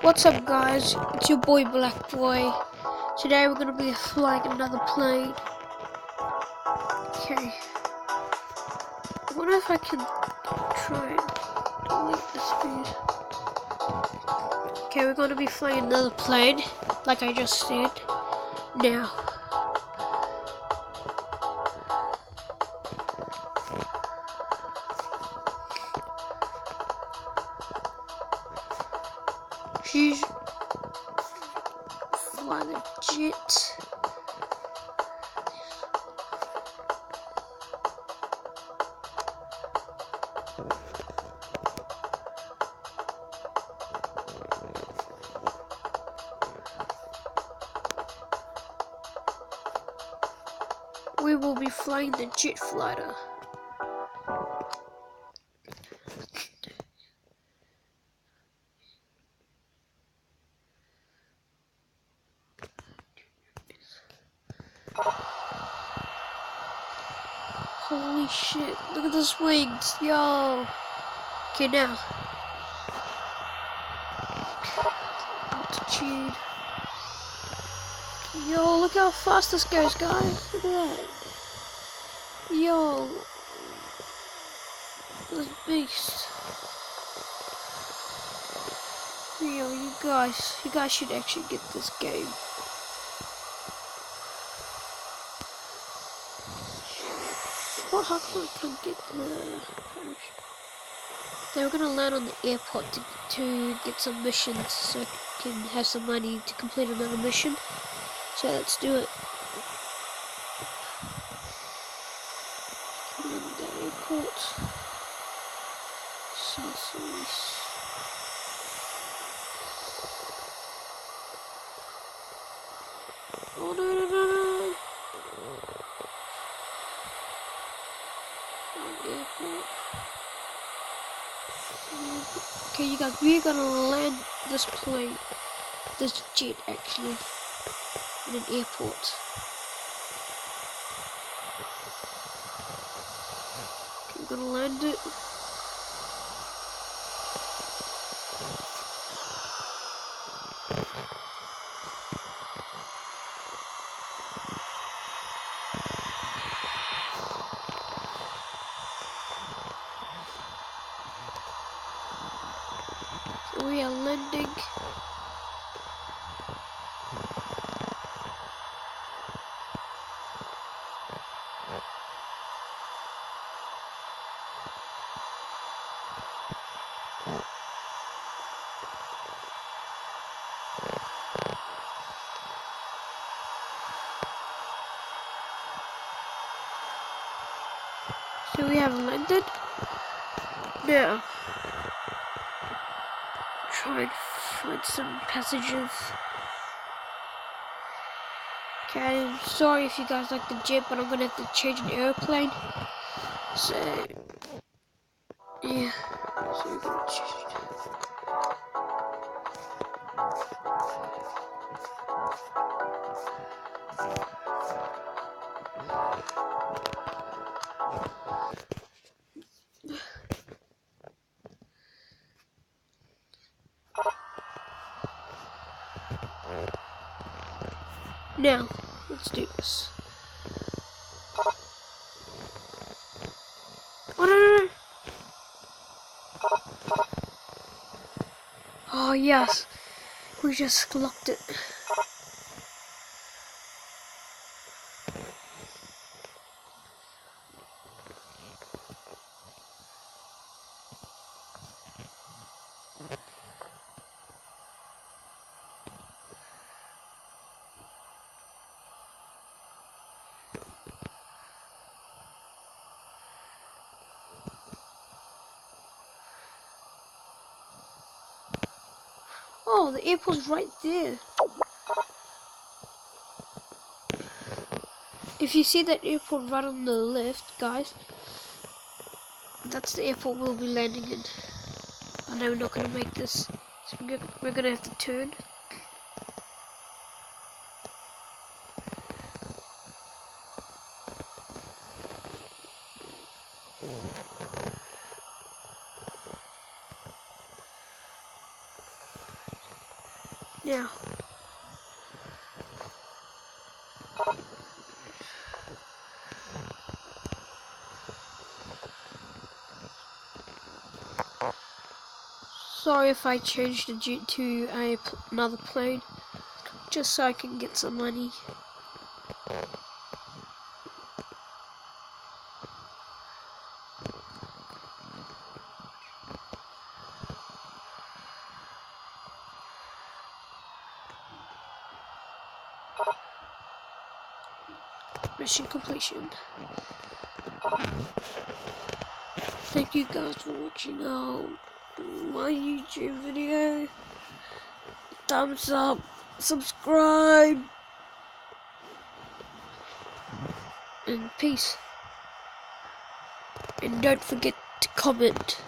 What's up guys, it's your boy Black Boy. Today we're gonna be flying another plane. Okay. I wonder if I can try and delete this speed. Okay, we're gonna be flying another plane, like I just said. Now. She's flying a jet. We will be flying the jet fighter. Holy shit, look at those wings, yo. Okay, now. Altitude. Yo, look how fast this goes, guys. Look at that. Yo. This beast. Yo, you guys should actually get this game. What? How come I can't get the parachute? They were gonna land on the airport to get some missions so I can have some money to complete another mission. So let's do it. Come on, the airport. Southeast. Oh no. Airport. Okay, you guys, we're gonna land this plane, this jet actually, in an airport. Okay, we're gonna land it. We are landing. So we have landed. Now, try and find some passengers. Okay, I'm sorry if you guys like the jet, but I'm gonna have to change an airplane. So, yeah. So we're gonna change it. Now, let's do this. Oh no. Oh yes, we just locked it. Oh, the airport's right there. If you see that airport right on the left, guys, that's the airport we'll be landing in. I know we're not gonna make this, so we're gonna have to turn. Now, sorry if I changed the jet to another plane, just so I can get some money. Mission completion. Thank you guys for watching my YouTube video. Thumbs up, subscribe, and peace. And don't forget to comment.